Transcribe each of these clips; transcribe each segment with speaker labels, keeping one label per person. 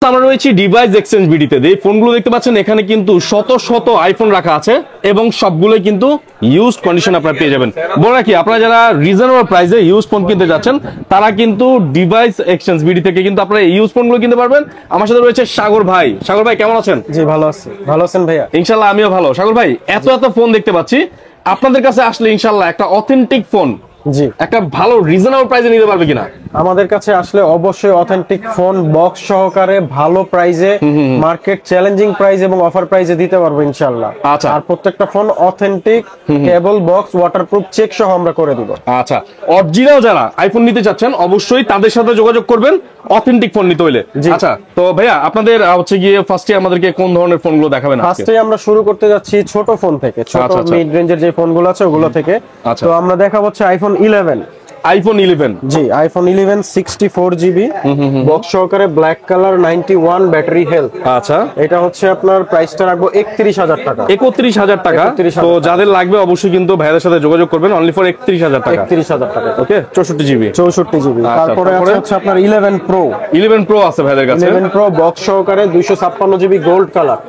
Speaker 1: আমরা রয়েছি device exchange বিডিতে। এই ফোনগুলো দেখতে পাচ্ছেন এখানে কিন্তু শত শত আইফোন রাখা আছে এবং সবগুলোই কিন্তু ইউজ কন্ডিশন আপনারা পেয়ে যাবেন। বলে রাখি, আপনারা যারা রিজনেবল প্রাইসে ইউজ ফোন কিনতে যাচ্ছেন তারা কিন্তু ডিভাইস এক্সচেঞ্জ বিডি থেকে কিন্তু আপনারা ইউজ ফোনগুলো কিনতে পারবেন। আমার সাথে রয়েছে সাগর ভাই। সাগর ভাই কেমন আছেন?
Speaker 2: জি ভালো আছি। ভালো আছেন ভাইয়া?
Speaker 1: ইনশাল্লাহ আমিও ভালো। সাগর ভাই, এত এত ফোন দেখতে পাচ্ছি, আপনাদের কাছে আসলে ইনশাল্লাহ একটা অথেন্টিক ফোন,
Speaker 2: জি
Speaker 1: একটা ভালো রিজনেবল প্রাইসে নিতে পারবে কিনা?
Speaker 2: আমাদের কাছে আসলে অবশ্যই অথেন্টিক ফোন বক্স সহকারে ভালো প্রাইজে, মার্কেট চ্যালেঞ্জিং প্রাইস এবং অফার প্রাইজে দিতে পারবো ইনশাআল্লাহ।
Speaker 1: আচ্ছা।
Speaker 2: আর প্রত্যেকটা ফোন অথেন্টিক, কেবল, বক্স, ওয়াটারপ্রুফ চেক সহ আমরা করে দিব।
Speaker 1: আচ্ছা, অরিজিনাল যারা আইফোন নিতে চাচ্ছেন অবশ্যই তাদের সাথে যোগাযোগ করবেন অথেন্টিক ফোন নিতে হইলে। আচ্ছা, তো ভাইয়া আপনাদের হচ্ছে গিয়ে ফার্স্টে আমাদেরকে কোন ধরনের ফোনগুলো দেখাবেন?
Speaker 2: ফার্স্টে আমরা শুরু করতে যাচ্ছি ছোট ফোন থেকে, ছোট মিড রেঞ্জের যে ফোনগুলো আছে ওগুলো থেকে। তো আমরা দেখাবো হচ্ছে আইফোন 11।
Speaker 1: আইফোন 11?
Speaker 2: জি, আইফোন 11 64GB বক্স সহকারে, ব্ল্যাক কালার, 91 ব্যাটারি হেলথ।
Speaker 1: আচ্ছা,
Speaker 2: এটা হচ্ছে আপনার প্রাইসটা রাখবো 31,000 টাকা।
Speaker 1: 31,000 টাকা। তো যাদের লাগবে অবশ্যই কিন্তু ভাইয়াদের সাথে যোগাযোগ করবেন, অনলি ফর 31,000 টাকা।
Speaker 2: 31,000 টাকা।
Speaker 1: ওকে, 64GB।
Speaker 2: 64GB। তারপরে হচ্ছে আপনার 11 প্রো।
Speaker 1: 11 প্রো আছে ভাইয়াদের কাছে।
Speaker 2: 11 প্রো বক্স সহকারে 256GB গোল্ড কালার।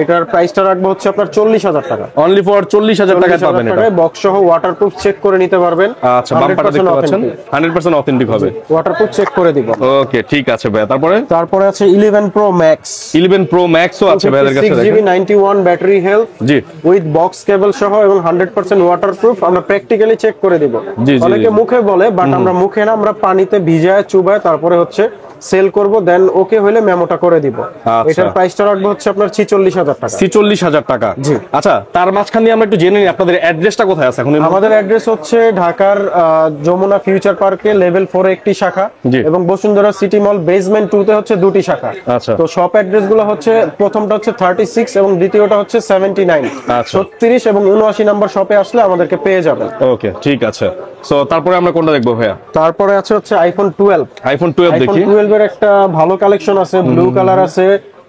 Speaker 2: এটার প্রাইসটা রাখবো হচ্ছে আপনার 40,000 টাকা।
Speaker 1: অনলি ফর 40,000 টাকা পাবেন এটা।
Speaker 2: বক্স সহ ওয়াটারপ্রুফ চেক করে নিতে পারবেন।
Speaker 1: আচ্ছা, বাম্পারটা দেখতে পাচ্ছেন 100% অথেন্টিক হবে।
Speaker 2: ওয়াটারপ্রুফ চেক করে দিব।
Speaker 1: ওকে, ঠিক আছে ভাইয়া। তারপরে
Speaker 2: আছে 11 প্রো ম্যাক্স।
Speaker 1: 11 প্রো ম্যাক্সও আছে ভাইয়াদের কাছে।
Speaker 2: 6GB 91 battery health.
Speaker 1: G,
Speaker 2: with box কেবল সহ এবং 100% ওয়াটারপ্রুফ। আমরা প্র্যাকটিক্যালি চেক করে দিব। অনেকে মুখে বলে, বাট আমরা মুখে না, আমরা পানিতে ভিজায় চুবায় তারপরে হচ্ছে সেল করব, দেন ওকে হলে মেমোটা করে দিব। এটার প্রাইসটা রাখবো হচ্ছে আপনার 46,000 টাকা।
Speaker 1: 46,000 টাকা। জি। আচ্ছা, তার মাঝখান দিয়ে আমরা একটু জেনে নিই আপনাদের অ্যাড্রেসটা কোথায় আছে এখন?
Speaker 2: আমাদের অ্যাড্রেস হচ্ছে ঢাকার যমুনা ফিউচার পার্কে লেভেল 4 একটি শাখা এবং বসুন্ধরা সিটি মল বেসমেন্ট 2 তে হচ্ছে দুটি শাখা।
Speaker 1: আচ্ছা,
Speaker 2: তো শপ অ্যাড্রেস গুলো হচ্ছে, প্রথমটা হচ্ছে 36 এবং দ্বিতীয়টা হচ্ছে 79। 36 এবং 79 নাম্বার শপে আসলে আমাদেরকে পেয়ে যাবেন।
Speaker 1: ওকে, ঠিক আছে। সো তারপরে আমরা কোনটা দেখবো ভাইয়া?
Speaker 2: তারপরে আছে হচ্ছে আইফোন 12।
Speaker 1: আইফোন 12 দেখি।
Speaker 2: 12 এর একটা ভালো কালেকশন আছে। ব্লু কালার আছে,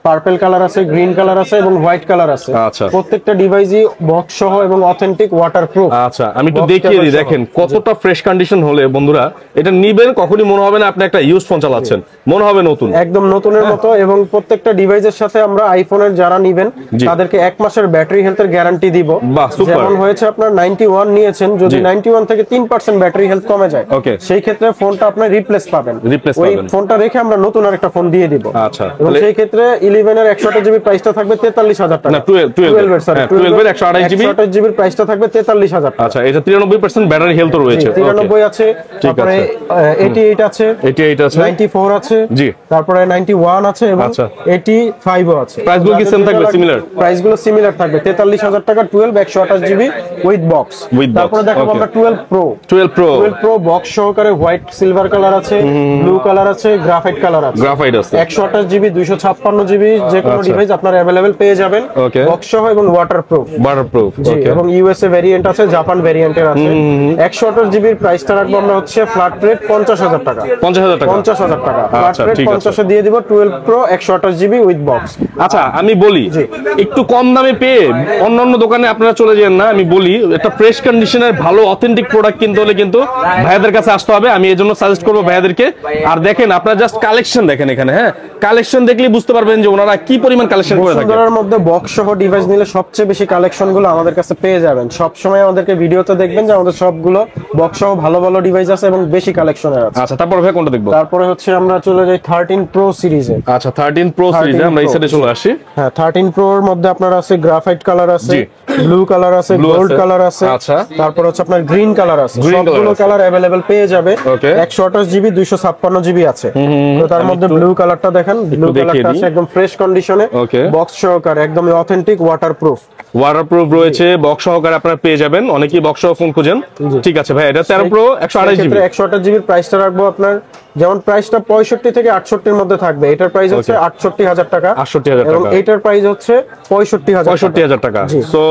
Speaker 2: পার্পল কালার আছে, গ্রিন কালার আছে এবং হোয়াইট কালার আছে।
Speaker 1: আচ্ছা,
Speaker 2: প্রত্যেকটা ডিভাইসই বক্স সহ এবং অথেন্টিক ওয়াটারপ্রুফ।
Speaker 1: আচ্ছা, আমি একটু দেখিয়ে দিই, দেখেন কতটা ফ্রেশ কন্ডিশন হলে বন্ধুরা এটা নিবেন, কখনই মনে হবে না আপনি একটা ইউজ ফোন চালাচ্ছেন, মনে হবে নতুন,
Speaker 2: একদম নতুনের মতো। এবং প্রত্যেকটা ডিভাইসের সাথে আমরা আইফোনের যারা নিবেন তাদেরকে 1 মাসের ব্যাটারি হেলথের গ্যারান্টি দিব। যেমন হয়েছে আপনার 91 নিয়েছেন, যদি 91 থেকে 3% ব্যাটারি হেলথ কমে যায় সেই ক্ষেত্রে ফোনটা আপনি রিপ্লেস পাবেন। ওই ফোনটা রেখে আমরা নতুন আরেকটা ফোন দিয়ে দিব।
Speaker 1: আচ্ছা,
Speaker 2: এবং সেই ক্ষেত্রে 11 এর 128GB প্রাইসটা থাকবে 43,000 টাকা।
Speaker 1: না, 12 এর, সরি 12 এর 128GB
Speaker 2: প্রাইসটা থাকবে 43,000 টাকা।
Speaker 1: আচ্ছা, এটা 93% ব্যাটারি হেলথ রয়েছে।
Speaker 2: 93 আছে, তারপরে 88 আছে,
Speaker 1: 88 আছে,
Speaker 2: 94 আছে,
Speaker 1: জি,
Speaker 2: তারপরে 91 আছে এবং 85 ও আছে।
Speaker 1: প্রাইসগুলো কি সেম থাকবে? সিমিলার
Speaker 2: প্রাইসগুলো সিমিলার থাকবে। 43,000 টাকা 12 128GB উইথ বক্স। তারপরে দেখাবো আমরা 12 প্রো। 12 প্রো বক্স সহকারে হোয়াইট সিলভার কালার আছে, ব্লু কালার আছে, গ্রাফাইট কালার আছে, 128GB 256GB যে কোনো ডিভাইস আপনারা अवेलेबल পেয়ে যাবেন বক্স সহ এবং ওয়াটারপ্রুফ। জি, এবং ইউএসএ ভেরিয়েন্ট আছে, জাপান ভেরিয়েন্টের আছে। 128GB এর প্রাইসটা রাখবো আমরা হচ্ছে ফ্ল্যাট রেট 50,000 টাকা। 50,000 টাকা ফ্ল্যাট রেট 50 দিয়ে দিব। 12 প্রো 128GB উইথ বক্স।
Speaker 1: আচ্ছা, আমি বলি একটু কম দামে পেয়ে অন্যান্য দোকানে আপনারা চলে যান না, আমি বলি একটা ফ্রেশ কন্ডিশনের ভালো অথেন্টিক প্রোডাক্ট কিনতে হলে কিন্তু ভাইয়াদের কাছে আসতে হবে। আমি এজন্য সাজেস্ট করবো ভাইয়াদেরকে। আর দেখেন, আপনারা জাস্ট কালেকশন দেখেন এখানে, হ্যাঁ, কালেকশন দেখলেই বুঝতে পারবেন যে ওনারা কি পরিমাণ কালেকশন করে থাকে।
Speaker 2: বসুন্ধরার মধ্যে বক্স সহ ডিভাইস নিলে সবচেয়ে বেশি কালেকশন গুলো আমাদের কাছে পেয়ে যাবেন। সব সময় আমাদেরকে ভিডিওতে দেখবেন যে আমাদের সবগুলো বক্স সহ ভালো ভালো ডিভাইস আছে এবং বেশি কালেকশনের আছে।
Speaker 1: আচ্ছা, তারপরে ভাই কোনটা দেখবো?
Speaker 2: তারপরে হচ্ছে আমরা চলে যাই 13 প্রো সিরিজে।
Speaker 1: আচ্ছা, 13 প্রো সিরিজে আমরা এই সাইডে চলে আসি।
Speaker 2: হ্যাঁ, 13 প্রো এর মধ্যে আপনার আছে গ্রাফাইট কালার আছে, ব্লু কালার আছে, গোল্ড কালার আছে।
Speaker 1: আচ্ছা,
Speaker 2: তারপর হচ্ছে আপনার গ্রিন কালার আছে। সবগুলো কালার अवेलेबल পেয়ে যাবে। 128GB 256GB আছে। তো তার মধ্যে ব্লু কালারটা দেখেন, ব্লু কালারটা আছে একদম ফ্রেশ কন্ডিশনে, বক্স সহকারে, একদম অথেন্টিক ওয়াটারপ্রুফ
Speaker 1: রয়েছে, বক্স সহকারে আপনারা পেয়ে যাবেন। অনেকেই বক্স সহ ফোন খুঁজেন। ঠিক আছে ভাই, এটা 13 প্রো 128GB।
Speaker 2: 128GB প্রাইসটা রাখবো আপনার, যেমন প্রাইসটা 65 থেকে 68 এর মধ্যে থাকবে। এটার প্রাইস হচ্ছে 68,000 টাকা।
Speaker 1: 68,000 টাকা।
Speaker 2: এবং এটার প্রাইস হচ্ছে 65,000
Speaker 1: টাকা। সো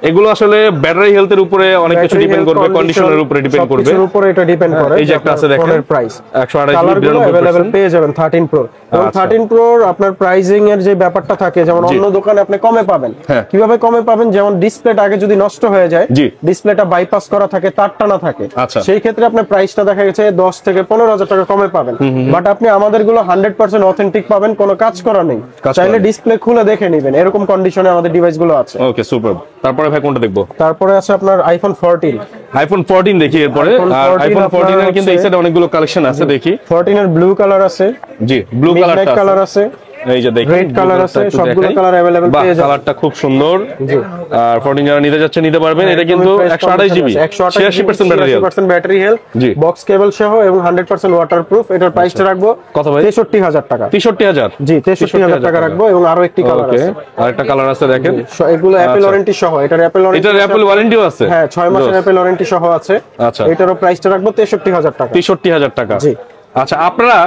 Speaker 1: এগুলো আসলে ব্যাটারি হেলথের উপরে অনেক কিছু ডিপেন্ড করবে, কন্ডিশনের উপরে ডিপেন্ড করবে,
Speaker 2: এর উপরে এটা ডিপেন্ড করে।
Speaker 1: এই যে একটা আছে দেখেন
Speaker 2: ফোনের প্রাইস
Speaker 1: 128 জিবি
Speaker 2: अवेलेबल পেয়ে যাবেন 13 প্রো। এবং 13 প্রোর আপনার প্রাইজিং এর যে ব্যাপারটা থাকে, যেমন অন্য দোকানে আপনি কমে পাবেন। কিভাবে কমে পাবেন? যেমন ডিসপ্লেটা আগে যদি নষ্ট হয়ে যায়, ডিসপ্লেটা বাইপাস করা থাকে, তার টানা থাকে, সেই ক্ষেত্রে আপনার প্রাইসটা দেখা গেছে 10 থেকে 15,000 টাকা কমে পাবেন। বাট আপনি আমাদেরগুলো 100% অথেন্টিক পাবেন, কোনো কাজ করা নেই, চাইলে ডিসপ্লে খুলে দেখে নেবেন, এরকম কন্ডিশনে আমাদের ডিভাইসগুলো আছে।
Speaker 1: ওকে সুপার। তারপরে ভাই কোনটা দেখবো?
Speaker 2: তারপরে আছে আপনার আইফোন 14।
Speaker 1: আইফোন 14 দেখি এরপরে। আইফোন 14 এর কিন্তু এই সাইডে অনেকগুলো কালেকশন আছে, দেখি।
Speaker 2: 14 এর ব্লু কালার আছে,
Speaker 1: জি ব্লু কালার
Speaker 2: আছে,
Speaker 1: এই যে দেখেন
Speaker 2: রেড কালার আছে, সবগুলো কালার अवेलेबल পেয়ে যাবেন।
Speaker 1: কালারটা খুব সুন্দর। জি আর 14 যারা নিতে যাচ্ছে নিতে পারবেন। এটা কিন্তু 128 জিবি, 86%
Speaker 2: ব্যাটারি হেলথ, বক্স কেবল সহ এবং 100% ওয়াটারপ্রুফ। এটার প্রাইসটা রাখবো
Speaker 1: কত ভাই?
Speaker 2: 63000 টাকা।
Speaker 1: 63000?
Speaker 2: জি 63000 টাকা রাখবো। এবং আরো একটি কালার আছে,
Speaker 1: আরেকটা কালার আছে দেখেন।
Speaker 2: এগুলো অ্যাপল ওয়ারেন্টি সহ। এটার অ্যাপল
Speaker 1: ওয়ারেন্টিও আছে?
Speaker 2: হ্যাঁ 6 মাসের অ্যাপল ওয়ারেন্টি সহ আছে।
Speaker 1: আচ্ছা
Speaker 2: এটারও প্রাইসটা রাখবো 63000 টাকা।
Speaker 1: 63000 টাকা।
Speaker 2: জি
Speaker 1: আচ্ছা আপনারা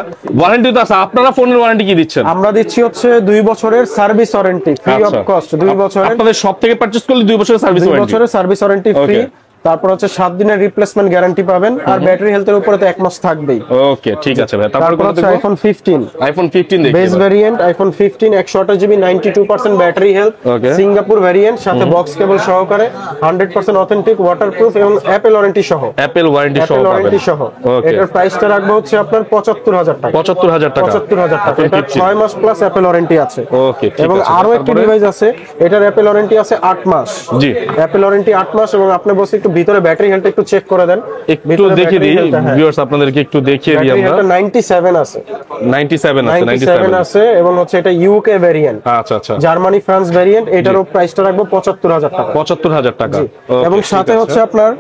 Speaker 1: ওয়ারেন্টি তো আছে, আপনারা ফোনের ওয়ারেন্টি কি দিচ্ছেন?
Speaker 2: আমরা দিচ্ছি হচ্ছে 2 বছরের service warranty free of cost. 2 বছরের,
Speaker 1: আপনাদের সব থেকে পারচেজ করলে 2 বছরের সার্ভিস ওয়ারেন্টি।
Speaker 2: 2 বছরের সার্ভিস ওয়ারেন্টি ফ্রি। তারপর হচ্ছে 7 দিনের রিপ্লেসমেন্ট গ্যারান্টি পাবেন। আর ব্যাটারি হেলথের উপরে তো 1 মাস থাকবেই।
Speaker 1: ওকে ঠিক আছে ভাই।
Speaker 2: তারপর হচ্ছে আইফোন 15।
Speaker 1: আইফোন 15 দেখি
Speaker 2: base variant iPhone 15 128 GB 92% battery health, Singapore variant, সাথে বক্স কেবল সহকারে, 100% অথেন্টিক, ওয়াটারপ্রুফ এবং অ্যাপল ওয়ারেন্টি সহ।
Speaker 1: অ্যাপল ওয়ারেন্টি সহ।
Speaker 2: এটার প্রাইসটা রাখবো হচ্ছে আপনার 75000 টাকা।
Speaker 1: 75000 টাকা।
Speaker 2: 75000 টাকা। এটা 6 মাস প্লাস অ্যাপল ওয়ারেন্টি আছে।
Speaker 1: ওকে ঠিক আছে।
Speaker 2: এবং আরো একটি ডিভাইস আছে, এটার অ্যাপল ওয়ারেন্টি আছে 8 মাস।
Speaker 1: জি
Speaker 2: অ্যাপল ওয়ারেন্টি 8 মাস। এবং আপনি বসে একটু ভিতরে ব্যাটারি হেলথ একটু চেক করে দেন,
Speaker 1: একটু দেখিয়ে দিই ভিউয়ার্স, আপনাদেরকে একটু দেখিয়ে দিই আমরা।
Speaker 2: 97 আছে,
Speaker 1: 97
Speaker 2: আছে। এবং হচ্ছে এটা ইউকে ভেরিয়েন্ট,
Speaker 1: আচ্ছা
Speaker 2: জার্মানি ফ্রান্স ভেরিয়েন্ট। এটারও প্রাইসটা রাখবো 75000 টাকা।
Speaker 1: 75000 টাকা।
Speaker 2: এবং সাথে হচ্ছে আপনার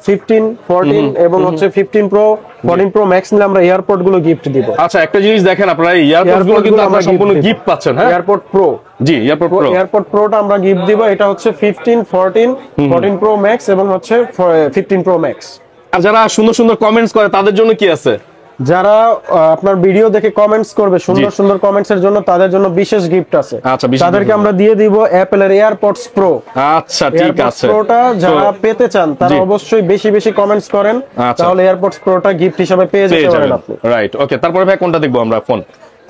Speaker 2: 15 14 এবং হচ্ছে 15 প্রো 14 প্রো ম্যাক্স নিলে আমরা এয়ারপোর্ট গুলো গিফট দিব।
Speaker 1: আচ্ছা একটা জিনিস দেখেন, আপনারা এয়ারপোর্ট গুলো কিন্তু আপনারা সম্পূর্ণ গিফট পাচ্ছেন। হ্যাঁ
Speaker 2: এয়ারপোর্ট প্রো,
Speaker 1: জি এয়ারপোর্ট
Speaker 2: প্রোটা আমরা গিফট দিব। এটা হচ্ছে 15 14 14 প্রো ম্যাক্স এবং হচ্ছে 15 প্রো ম্যাক্স।
Speaker 1: আর যারা সুন্দর সুন্দর কমেন্টস করে তাদের জন্য কি আছে?
Speaker 2: যারা আপনার ভিডিও দেখে কমেন্টস করবে, সুন্দর সুন্দর কমেন্টস এর জন্য, তাদের জন্য বিশেষ গিফট আছে।
Speaker 1: আচ্ছা
Speaker 2: তাদেরকে আমরা দিয়ে দিব অ্যাপলের এয়ারপডস প্রো।
Speaker 1: আচ্ছা ঠিক আছে।
Speaker 2: প্রোটা যারা পেতে চান তারা অবশ্যই বেশি বেশি কমেন্টস করেন, তাহলে এয়ারপডস প্রোটা গিফট হিসেবে পেয়ে যেতে পারেন আপনি।
Speaker 1: Right okay. তারপরে ভাই কোনটা দেখবো আমরা ফোন?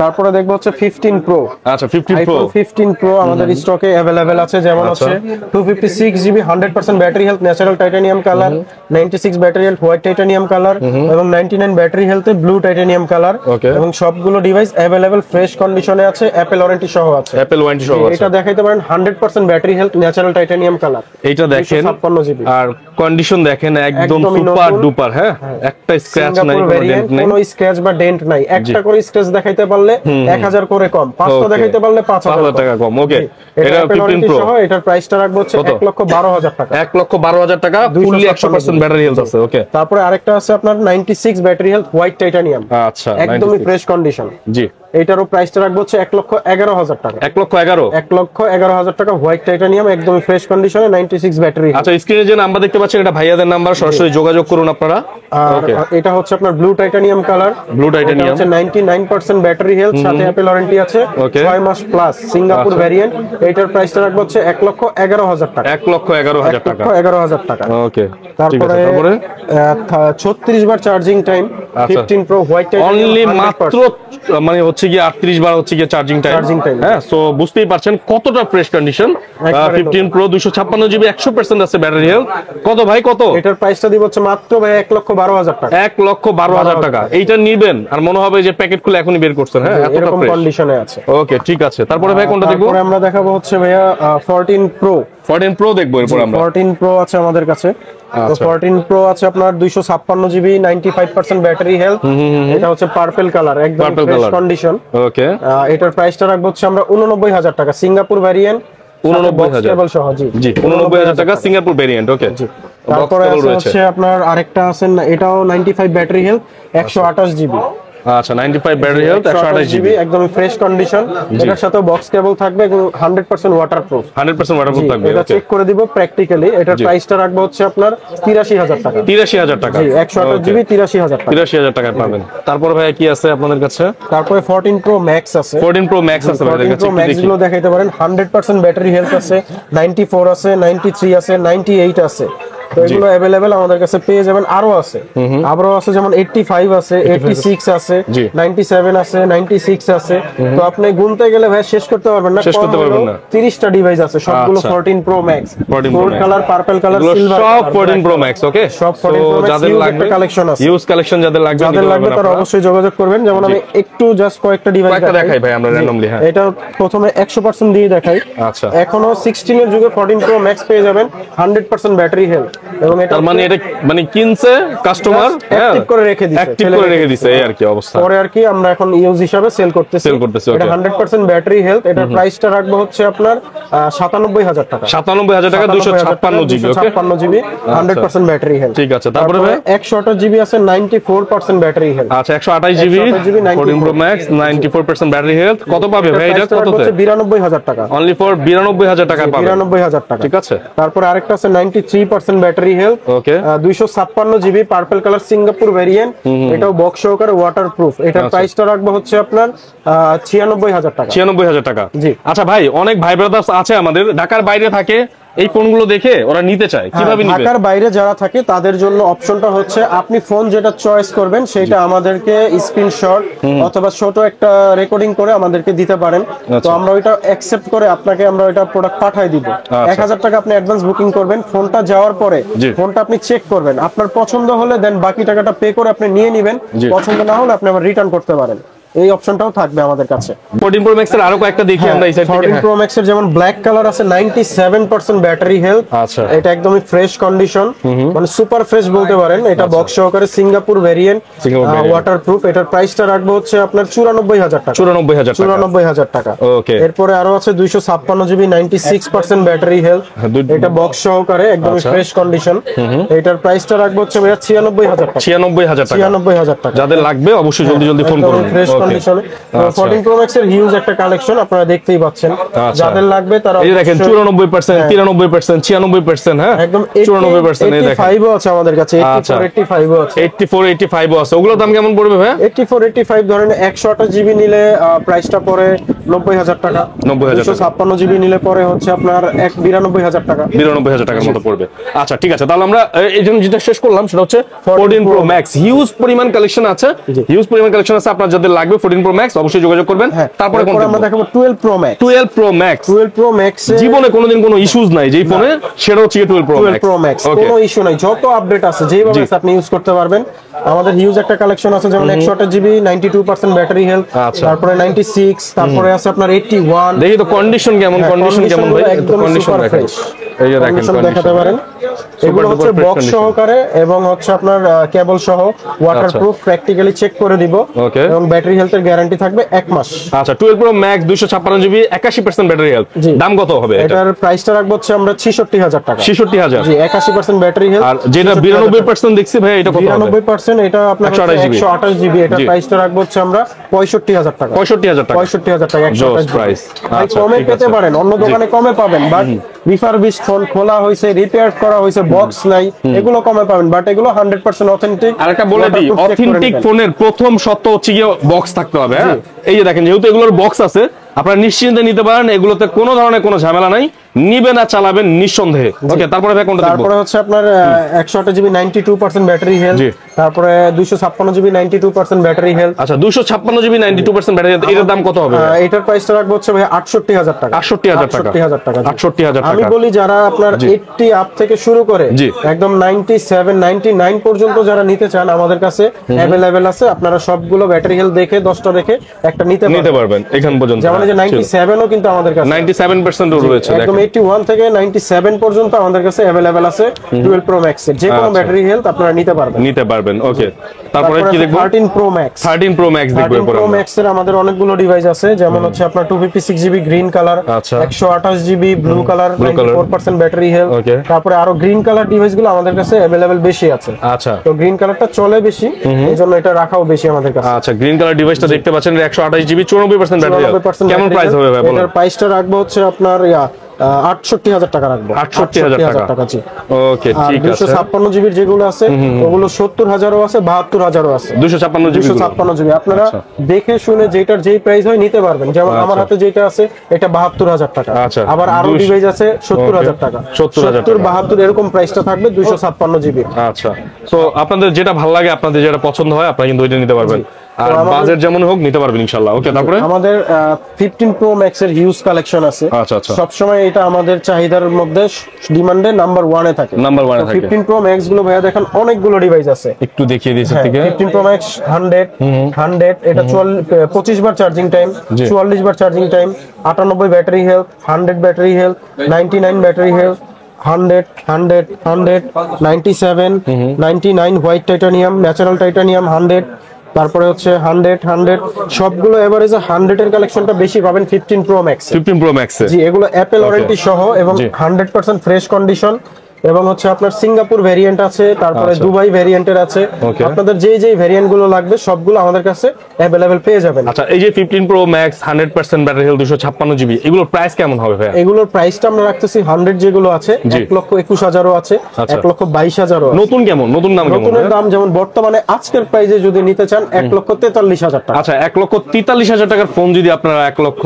Speaker 2: তারপরে দেখবো হচ্ছে 15 প্রো।
Speaker 1: আচ্ছা 15 প্রো
Speaker 2: আমাদের স্টকে अवेलेबल আছে। যেমন হচ্ছে 256 GB 100% battery health, natural titanium colour, 96 battery health white titanium colour এবং 99 ব্যাটারি হেলথে ব্লু টাইটানিয়াম কালার। এবং সবগুলো ডিভাইস अवेलेबल ফ্রেশ কন্ডিশনে আছে, অ্যাপল ওয়ারেন্টি সহ আছে। এটা দেখাইতে পারেন 100% battery health, natural titanium colour.
Speaker 1: এইটা দেখেন
Speaker 2: 56 জিবি।
Speaker 1: আর কন্ডিশন দেখেন একদম সুপার ডুপার। হ্যাঁ একটা স্ক্র্যাচ নাই,
Speaker 2: কোনো স্ক্র্যাচ বা ডেন্ট নাই। একটা করে স্ক্র্যাচ দেখাইতে পারলে 1000 করে কম, 5টা দেখাইতে পারলে 5000 টাকা কম। ওকে এটা 15 প্রো। এটার প্রাইসটা রাখবো হচ্ছে 1,12,000 টাকা।
Speaker 1: 1,12,000 টাকা, ফুললি 100% ব্যাটারি হেলথ আছে। ওকে
Speaker 2: তারপরে আরেকটা আছে আপনার 96 ব্যাটারি হেলথ হোয়াইট টাইটানিয়াম।
Speaker 1: আচ্ছা
Speaker 2: একদমই ফ্রেশ কন্ডিশন।
Speaker 1: জি
Speaker 2: এইটারও প্রাইসটা রাখবো হচ্ছে 1,11,000 টাকা।
Speaker 1: 1,11,000
Speaker 2: টাকা হোয়াইট টাইটানিয়াম, একদমই ফ্রেশ কন্ডিশনে, 96 ব্যাটারি।
Speaker 1: আচ্ছা স্ক্রিনে যে নাম্বার দেখতে পাচ্ছেন এটা ভাইয়াদের নাম্বার, সরাসরি যোগাযোগ করুন আপনারা।
Speaker 2: ওকে এটা হচ্ছে আপনার blue titanium colour.
Speaker 1: Blue titanium
Speaker 2: হচ্ছে 99% ব্যাটারি হেলথ, সাথে অ্যাপল ওয়ারেন্টি আছে, 6 মাস প্লাস, সিঙ্গাপুর ভেরিয়েন্ট। এইটার প্রাইসটা রাখবো হচ্ছে 1,11,000 টাকা।
Speaker 1: 1,11,000 টাকা।
Speaker 2: 1,11,000 টাকা।
Speaker 1: ওকে
Speaker 2: তারপরে 36 বার charging time 15 pro white titanium,
Speaker 1: only মাত্র মানে হচ্ছে কি 38 বার হচ্ছে কি চার্জিং টাইম। হ্যাঁ সো বুঝতেই পারছেন কতটা ফ্রেশ কন্ডিশন। 15 প্রো 256 জিবি 100% আছে ব্যাটারি হেলথ। কত ভাই কত?
Speaker 2: এটার প্রাইসটা দিব হচ্ছে মাত্র ভাই 1,12,000 টাকা।
Speaker 1: 1,12,000 টাকা। এইটা নিবেন আর মনে হবে যে প্যাকেট খুলে এখনই বের করছেন। হ্যাঁ এতটা
Speaker 2: এরকম কন্ডিশনে আছে।
Speaker 1: ওকে ঠিক আছে। তারপরে ভাই কোনটা দেখবো?
Speaker 2: তারপরে আমরা দেখাবো হচ্ছে ভাইয়া 14 প্রো।
Speaker 1: 14 প্রো দেখবো এরপর আমরা।
Speaker 2: 14 প্রো আছে আমাদের কাছে। তো 14 প্রো আছে আপনার 256 জিবি 95% ব্যাটারি হেলথ। এটা হচ্ছে পার্পল কালার, একদম ফ্রেশ কন্ডিশন।
Speaker 1: ওকে
Speaker 2: এটার প্রাইসটা রাখবো হচ্ছে আমরা 89,000 টাকা, সিঙ্গাপুর ভেরিয়েন্ট,
Speaker 1: 89,000
Speaker 2: সহ। জি
Speaker 1: 89,000 টাকা সিঙ্গাপুর ভেরিয়েন্ট। ওকে
Speaker 2: তারপরে হচ্ছে আপনার আরেকটা আছে, এটাও 95 ব্যাটারি হেলথ, 128 জিবি।
Speaker 1: আচ্ছা 95 ব্যাটারি হেলথ 128 জিবি
Speaker 2: একদম ফ্রেশ কন্ডিশন। এটার সাথে বক্স কেবল থাকবে এবং 100% ওয়াটারপ্রুফ।
Speaker 1: 100% ওয়াটারপ্রুফ থাকবে।
Speaker 2: এটা চেক করে দিব প্র্যাকটিক্যালি। এটার প্রাইসটা রাখবো হচ্ছে আপনার 83000 টাকা।
Speaker 1: 83000 টাকা।
Speaker 2: জি 128 জিবি 83000 টাকা।
Speaker 1: 83000 টাকায় পাবেন। তারপর ভাই কি আছে আপনাদের কাছে?
Speaker 2: তারপরে 14 প্রো ম্যাক্স আছে।
Speaker 1: 14 প্রো ম্যাক্স আছে ভাই,
Speaker 2: প্রো ম্যাক্স গুলো দেখাইতে পারেন। 100% ব্যাটারি হেলথ আছে, 94 আছে, 93 আছে, 98 আছে। তো এগুলো अवेलेबल আমাদের কাছে পেয়ে যাবেন। আরো আছে, আবারও আছে, যেমন 85 আছে, 86 আছে, 97 আছে, 96 আছে। তো আপনি গুনতে গেলে ভাই শেষ করতে পারবেন না,
Speaker 1: শেষ করতে পারবেন না।
Speaker 2: 30টা ডিভাইস আছে, সবগুলো 14 pro max, gold colour, purple colour, silver,
Speaker 1: সব 14 প্রো ম্যাক্স। ওকে,
Speaker 2: সব 14 প্রো ম্যাক্স।
Speaker 1: যাদের লাগবে
Speaker 2: কালেকশন আছে,
Speaker 1: ইউজ কালেকশন যাদের লাগবে
Speaker 2: তারা অবশ্যই যোগাযোগ করবেন। যেমন আমি একটু জাস্ট কয়েকটা ডিভাইস
Speaker 1: দেখাই ভাই আমরা র্যান্ডমলি। হ্যাঁ,
Speaker 2: এটা প্রথমে 100% দিয়ে দেখাই।
Speaker 1: আচ্ছা,
Speaker 2: এখনো 16 এর যুগে 14 প্রো ম্যাক্স পেয়ে যাবেন 100% ব্যাটারি হেলথ। এবং এটা
Speaker 1: এটা কিনছে কাস্টমার,
Speaker 2: অ্যাক্টিভ করে রেখে দিছে,
Speaker 1: এই আর কি অবস্থা।
Speaker 2: পরে আর কি আমরা এখন ইউজ হিসাবে সেল করতেছি। এটা 100% ব্যাটারি হেলথ। এটার প্রাইসটা রাখবো হচ্ছে আপনার 97000 টাকা।
Speaker 1: 97000 টাকা 256 জিবি। ওকে,
Speaker 2: 256 জিবি 100% ব্যাটারি হেলথ।
Speaker 1: ঠিক আছে। তারপরে ভাই
Speaker 2: 128 জিবি আছে, 94% ব্যাটারি হেলথ।
Speaker 1: আচ্ছা, 128 GB 14 pro max 94% battery health. কত পাবে ভাই এটা? কততে?
Speaker 2: 92000 টাকা।
Speaker 1: অনলি ফর 92000 টাকা পাবে।
Speaker 2: 92000 টাকা,
Speaker 1: ঠিক আছে।
Speaker 2: তারপর আরেকটা আছে 93% ব্যাটারি হেলথ।
Speaker 1: ওকে,
Speaker 2: 256 GB purple colour Singapore variant. এটাও বক্স সহকারে ওয়াটারপ্রুফ। এটার প্রাইসটা রাখবো হচ্ছে আপনার 96000 টাকা।
Speaker 1: 96000 টাকা।
Speaker 2: জি।
Speaker 1: আচ্ছা ভাই, অনেক ভাই ব্রাদার্স আছে আমাদের ঢাকার বাইরে থাকে, এই ফোনগুলো দেখে ওরা নিতে চায়, কিভাবে নিবে?
Speaker 2: ঢাকার বাইরে যারা থাকে তাদের জন্য অপশনটা হচ্ছে আপনি ফোন যেটা চয়েস করবেন সেটা আমাদেরকে স্ক্রিনশট অথবা ছোট একটা রেকর্ডিং করে আমাদেরকে দিতে পারেন। তো আমরা ওইটা অ্যাকসেপ্ট করে আপনাকে আমরা ওইটা প্রোডাক্ট পাঠিয়ে দিব। 1000 টাকা আপনি অ্যাডভান্স বুকিং করবেন। ফোনটা যাওয়ার পরে ফোনটা আপনি চেক করবেন, আপনার পছন্দ হলে দেন বাকি টাকাটা পে করে আপনি নিয়ে নেবেন। পছন্দ না হলে আপনি আবার রিটার্ন করতে পারেন। এই অপশনটাও থাকবে আমাদের কাছে।
Speaker 1: 14 প্রো ম্যাক্স এর আরো কয়েকটা দেখি আমরা এই সাইড থেকে।
Speaker 2: 14 প্রো ম্যাক্স এর যেমন ব্ল্যাক কালার আছে, 97% ব্যাটারি হেলথ।
Speaker 1: আচ্ছা, এটা
Speaker 2: একদমই ফ্রেশ কন্ডিশন, মানে সুপার ফ্রেশ বলতে পারেন। এটা বক্স সহকারে সিঙ্গাপুর ভেরিয়েন্ট, ওয়াটারপ্রুফ। এটার প্রাইসটা রাখবো হচ্ছে আপনার 94000 টাকা। 94000 টাকা।
Speaker 1: ওকে,
Speaker 2: এরপরে আরো আছে 256 জিবি 96% ব্যাটারি হেলথ। এটা বক্স সহকারে একদমই ফ্রেশ কন্ডিশন। এটার প্রাইসটা রাখবো হচ্ছে 96000 টাকা। 96000 টাকা।
Speaker 1: যাদের লাগবে অবশ্যই জলদি ফোন করুন।
Speaker 2: ফ্রেশ কন্ডিশনে 14 প্রো ম্যাক্স এর হিউজ একটা কালেকশন আপনারা দেখতেই পাচ্ছেন। যাদের লাগবে তারা
Speaker 1: এই দেখেন 94%, 93%, 96%। হ্যাঁ,
Speaker 2: একদম
Speaker 1: 94% এই দেখেন।
Speaker 2: 85 ও আছে আমাদের কাছে, 85 ও আছে।
Speaker 1: 85 ও আছে। ওগুলোর দাম কেমন পড়বে ভাই?
Speaker 2: 85 ধরেন 128 জিবি নিলে প্রাইসটা পড়ে 90000 টাকা। 256 জিবি নিলে পরে হচ্ছে আপনার 92000 টাকা।
Speaker 1: 92000 টাকার মতো পড়বে। আচ্ছা, ঠিক আছে। তাহলে আমরা এই জন্য যেটা শেষ করলাম সেটা হচ্ছে 14 প্রো ম্যাক্স। হিউজ পরিমাণ কালেকশন আছে, আপনার যাদের লাগবে 14 প্রো ম্যাক্স অবশ্যই যোগাযোগ করবেন। তারপরে
Speaker 2: আমরা দেখাবো 12 pro max.
Speaker 1: 12 pro max.
Speaker 2: 12 pro max
Speaker 1: জীবনে কোনোদিন কোনো ইস্যুস নাই যেই ফোনে, সেটা হচ্ছে 12 প্রো ম্যাক্স।
Speaker 2: কোনো ইস্যু নাই, যত আপডেট আছে যেভাবে আপনি ইউজ করতে পারবেন। আমাদের হিউজ একটা কালেকশন আছে, যেমন 128 জিবি 92% ব্যাটারি হেলথ, তারপরে 96, তারপরে আছে আপনার 81।
Speaker 1: দেখি তো কন্ডিশন কেমন ভাই?
Speaker 2: একদম সুপার ফ্রেশ।
Speaker 1: এই যে দেখেন
Speaker 2: দেখাতে পারেন, এগুলো হচ্ছে বক্স সহকারে এবং হচ্ছে আপনার কেবল সহ ওয়াটারপ্রুফ, প্র্যাকটিক্যালি চেক করে দিব এবং ব্যাটারি হেলথের গ্যারান্টি থাকবে 1 মাস।
Speaker 1: আচ্ছা, 12 pro max 256 GB 81% battery health. দাম কত হবে
Speaker 2: এটার? প্রাইসটা রাখবো হচ্ছে আমরা 66000 টাকা।
Speaker 1: 66000।
Speaker 2: জি, 81% ব্যাটারি হেলথ।
Speaker 1: আর যেটা 92% দেখছি ভাই, এটা কত হবে?
Speaker 2: 92% এটা আপনার 128 জিবি। এটা প্রাইসটা রাখবো হচ্ছে আমরা 65000 টাকা।
Speaker 1: 65000 টাকা।
Speaker 2: 65000 টাকা 128
Speaker 1: প্রাইস।
Speaker 2: আচ্ছা, কমে পেতে পারেন, অন্য দোকানে কমে পাবেন, বাট রিফারবিশড ফোন, খোলা হয়েছে, রিপেয়ার করা হয়েছে, বক্স নাই, এগুলো কমে পাবেন, বাট এগুলো 100% অথেন্টিক।
Speaker 1: আরেকটা বলে দিই, অথেন্টিক ফোনের প্রথম শর্ত হচ্ছে গিয়ে বক্স থাকতে হবে। হ্যাঁ, এই যে দেখেন, যেহেতু এগুলোর বক্স আছে, আপনারা নিশ্চিন্তে নিতে পারেন। এগুলোতে কোনো ধরনের কোনো ঝামেলা নাই, নিবেন আর চালাবেন নিঃসন্দেহে। ওকে, তারপরে ভাই কোনটা দেখব?
Speaker 2: তারপরে হচ্ছে আপনার 128 জিবি 92% ব্যাটারি হেলথ, তারপরে 256 জিবি 92% ব্যাটারি হেলথ।
Speaker 1: আচ্ছা, 256 জিবি 92% ব্যাটারি হেলথ। এটার দাম কত হবে?
Speaker 2: এটার প্রাইসটা রাখবো হচ্ছে ভাই 68000 টাকা।
Speaker 1: 68000 টাকা।
Speaker 2: 68000 টাকা। আমি বলি যারা আপনার 80 আপ থেকে শুরু করে একদম 97, 99 পর্যন্ত যারা নিতে চান, আমাদের কাছে अवेलेबल আছে। আপনারা সবগুলো ব্যাটারি হেলথ দেখে 10টা দেখে একটা নিতে পারবেন এখান পর্যন্ত। যেমন এই যে 97 ও কিন্তু আমাদের কাছে
Speaker 1: 97% রয়েছে।
Speaker 2: একদম 81 থেকে 97 পর্যন্ত আমাদের কাছে अवेलेबल আছে 12 প্রো ম্যাক্স এর যে কোনো ব্যাটারি হেলথ আপনারা নিতে পারবেন।
Speaker 1: ওকে, তারপরে কি দেখবো?
Speaker 2: 13 Pro Max
Speaker 1: 13 Pro Max দেখবো।
Speaker 2: 13 Pro Max এর আমাদের অনেকগুলো ডিভাইস আছে, যেমন হচ্ছে আপনার 256GB green colour, 128GB blue colour, 94% battery health. তারপরে আরো গ্রিন কালার ডিভাইসগুলো আমাদের কাছে अवेलेबल বেশি আছে।
Speaker 1: আচ্ছা,
Speaker 2: তো গ্রিন কালারটা চলে বেশি, এজন্য এটা রাখাও বেশি আমাদের কাছে।
Speaker 1: আচ্ছা, গ্রিন কালার ডিভাইসটা দেখতে পাচ্ছেন 128GB 94% ব্যাটারি হেলথ। কেমন প্রাইস হবে ভাই বলেন?
Speaker 2: এটার প্রাইসটা রাখবো হচ্ছে আপনার 68,000 টাকা রাখবো।
Speaker 1: 68,000 টাকা।
Speaker 2: জি,
Speaker 1: ওকে, ঠিক আছে।
Speaker 2: 256GB যেগুলো আছে ওগুলো 70,000ও আছে, 72,000ও আছে।
Speaker 1: 256GB
Speaker 2: আপনারা দেখে শুনে যেটার যেই প্রাইস হয় নিতে পারবেন। যেমন আমার হাতে যেটা আছে এটা 72,000 টাকা। আবার আরো ডিভাইস আছে 70,000 টাকা। 70, 72 এরকম প্রাইসটা থাকবে 256GB।
Speaker 1: আচ্ছা, সো আপনাদের যেটা ভালো লাগে, আপনাদের যেটা পছন্দ হয়, আপনারা কিন্তু ওইটা নিতে পারবেন। আর বাজেট যেমন হোক নিতে পারবেন ইনশাআল্লাহ। ওকে, তারপরে
Speaker 2: আমাদের 15 Pro Max এর হিউজ কালেকশন আছে।
Speaker 1: আচ্ছা আচ্ছা,
Speaker 2: সব সময় এটা আমাদের চাহিদার মধ্যে ডিমান্ডে নাম্বার 1 এ থাকে।
Speaker 1: নাম্বার 1 এ থাকে।
Speaker 2: 15 Pro Max গুলো ভাইয়া দেখেন অনেকগুলো ডিভাইস আছে,
Speaker 1: একটু দেখিয়ে দিয়েছে থেকে।
Speaker 2: 15 Pro Max 100 এটা 25 বার চার্জিং টাইম, 44 বার charging time, 98 battery health, 100 battery health, 99 battery health, 100 100 100 97 99 white titanium, natural titanium 100। তারপরে হচ্ছে 100 100 সবগুলো এভারেজে 100 এর কালেকশনটা বেশি পাবেন 15 Pro Max।
Speaker 1: 15 Pro Max
Speaker 2: জি, এগুলো অ্যাপল ওয়ারেন্টি সহ এবং 100% ফ্রেশ কন্ডিশন, এবং হচ্ছে আপনার সিঙ্গাপুর ভেরিয়েন্ট আছে, তারপরে দুবাই ভেরিয়েন্টের আছে। আপনাদের যেই ভেরিয়েন্ট গুলো লাগবে সবগুলো আমাদের কাছে अवेलेबल পেয়ে যাবেন।
Speaker 1: আচ্ছা, এই যে 15 Pro Max 100% battery health 256GB, এগুলোর প্রাইস কেমন হবে ভাই?
Speaker 2: এগুলোর প্রাইসটা আমরা রাখতেছি 100 যেগুলো আছে 1,21,000 আছে, 1,22,000 আছে।
Speaker 1: নতুন কেমন? নতুন দাম কেমন?
Speaker 2: নতুনের দাম যেমন বর্তমানে আজকের প্রাইসে যদি নিতে চান 1,43,000 টাকা।
Speaker 1: আচ্ছা, 1,43,000 টাকার ফোন যদি আপনারা 1 লক্ষ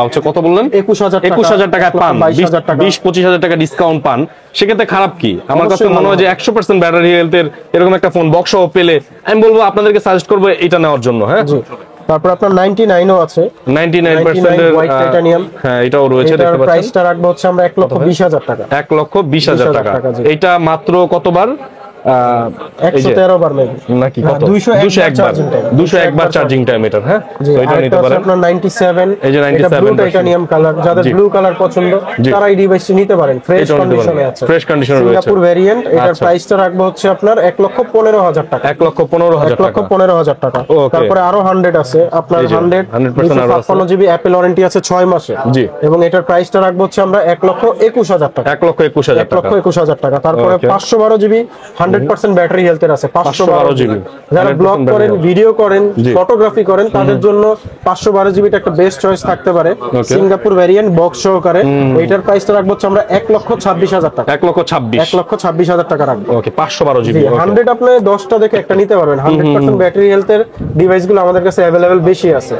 Speaker 1: হচ্ছে কত বললেন?
Speaker 2: 21,000
Speaker 1: টাকা পান, 20-25,000 টাকা ডিসকাউন্ট পান, সেক্ষেত্রে খারাপ কি? আমার কাছে মনে হয় যে 100% ব্যাটারি হেলথের এরকম একটা ফোন বক্স সহ পেলে আমি বলবো আপনাদেরকে সাজেস্ট করবো এটা নেওয়ার জন্য। হ্যাঁ,
Speaker 2: তারপর আপনার 99 ও আছে,
Speaker 1: 99% এর
Speaker 2: হোয়াইট টাইটানিয়াম।
Speaker 1: হ্যাঁ, এটাও রয়েছে, দেখতে পাচ্ছেন।
Speaker 2: প্রাইসটা রাখবো হচ্ছে আমরা 1,20,000 টাকা।
Speaker 1: 1,20,000 টাকা। এটা মাত্র কতবার?
Speaker 2: 113 বার
Speaker 1: নাকি কত? 201 বার চার্জিং টাইম এটা। হ্যাঁ, তো এটা নিতে পারেন।
Speaker 2: আপনার 97,
Speaker 1: এই যে 97
Speaker 2: ব্লু টাইটানিয়াম কালার, যাদের ব্লু কালার পছন্দ তারা এই ডিভাইসটি নিতে পারেন। ফ্রেশ কন্ডিশনে আছে,
Speaker 1: ফ্রেশ কন্ডিশনে রয়েছে।
Speaker 2: Singapore variant. এটার প্রাইসটা রাখবো হচ্ছে আপনার 1,15,000 টাকা।
Speaker 1: 1,15,000
Speaker 2: টাকা। তারপরে আরো 100 আছে আপনার 100 256GB অ্যাপল ওয়ারেন্টি আছে 6 মাসে। জি, এবং এটার প্রাইসটা রাখবো হচ্ছে আমরা 1,21,000 টাকা।
Speaker 1: 1,21,000
Speaker 2: টাকা। তারপরে 512GB 100% ব্যাটারি হেলথের আছে, 512GB। যারা ব্লগ করেন, ভিডিও করেন, ফটোগ্রাফি করেন, তাদের জন্য 512GB একটা বেস্ট চয়েস থাকতে পারে। সিঙ্গাপুর ভেরিয়েন্ট বক্স সহকারে। এটার প্রাইসটা রাখবো হচ্ছে আমরা 1,26,000 টাকা। 1,26,000 টাকা রাখবো।
Speaker 1: ওকে, 512GB
Speaker 2: 100 আপনি 10টা দেখে একটা নিতে পারবেন। 100% ব্যাটারি হেলথের ডিভাইসগুলো আমাদের কাছে अवेलेबल বেশি আছে।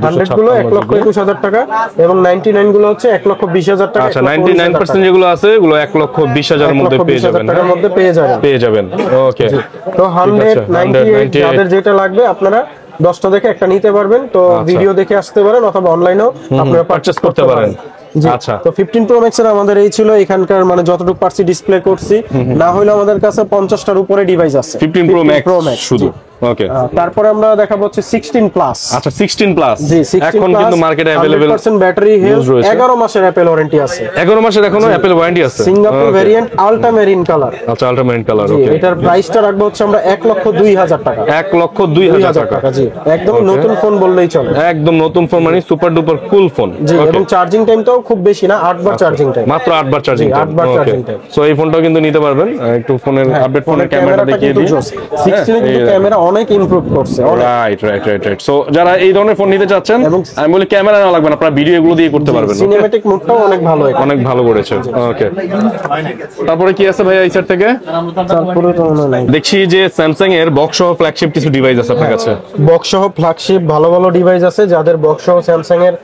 Speaker 2: 100 গুলো 1,21,000 টাকা এবং 99 গুলো হচ্ছে 1,20,000 টাকা।
Speaker 1: আচ্ছা, 99% যেগুলো আছে এগুলো 1,20,000 এর মধ্যে পেয়ে যাবেন।
Speaker 2: টাকার মধ্যে পেয়ে যাবেন।
Speaker 1: ওকে,
Speaker 2: তো 100 98 যাদের যেটা লাগবে আপনারা 10টা দেখে একটা নিতে পারবেন। তো ভিডিও দেখে আসতে পারেন অথবা অনলাইনেও আপনারা পারচেজ করতে পারেন। আচ্ছা, তো 15 Pro Max এর আমাদের এই ছিল এখানকার, মানে যতটুকু পারছি ডিসপ্লে করছি। না হলে আমাদের কাছে 50টার উপরে ডিভাইস আছে
Speaker 1: 15 Pro Max শুধু। ওকে,
Speaker 2: তারপরে আমরা দেখাবো হচ্ছে 16 প্লাস।
Speaker 1: আচ্ছা, 16 প্লাস
Speaker 2: জি, 16
Speaker 1: এখন কিন্তু মার্কেটে अवेलेबल।
Speaker 2: 100% ব্যাটারি হেলথ, 11 মাসের অ্যাপল ওয়ারেন্টি আছে।
Speaker 1: 11 মাসের এখনো অ্যাপল ওয়ারেন্টি আছে।
Speaker 2: Singapore variant ultra marine colour.
Speaker 1: আচ্ছা, আলট্রা মেরিন কালার। ওকে,
Speaker 2: এটার প্রাইসটা রাখবো হচ্ছে আমরা 1,02,000 টাকা।
Speaker 1: 1,02,000 টাকা।
Speaker 2: জি, একদম নতুন ফোন বললেই চলে।
Speaker 1: একদম নতুন ফোন, মানে সুপার ডুপার কুল ফোন।
Speaker 2: জি, এবং চার্জিং টাইমটাও খুব বেশি না, 8 বার চার্জিং টাইম।
Speaker 1: মাত্র 8 বার চার্জিং টাইম।
Speaker 2: 8 বার চার্জিং টাইম।
Speaker 1: সো এই ফোনটাও কিন্তু নিতে পারবেন। একটু ফোনের আপডেট, ফোনের ক্যামেরা দেখিয়ে দিই।
Speaker 2: 16 এর ক্যামেরা অনেক ইমপ্রুভ করছে।
Speaker 1: রাইট। সো যারা এই ধরনের ফোন নিতে চাচ্ছেন, আমি বলি ক্যামেরা না লাগবে না, আপনারা ভিডিও এগুলো দিয়ে করতে পারবেন।
Speaker 2: সিনেম্যাটিক মোডটাও অনেক ভালো,
Speaker 1: অনেক ভালো করেছে। ওকে, তারপরে কি আছে ভাইয়া এই সাইড থেকে?
Speaker 2: তারপরে তো মনে নাই,
Speaker 1: দেখছি যে স্যামসাং এর বক্স সহ ফ্ল্যাগশিপ কিছু ডিভাইস আছে আপনার কাছে।
Speaker 2: বক্স সহ ফ্ল্যাগশিপ ভালো ডিভাইস আছে। যাদের বক্স সহ স্যামসাং এর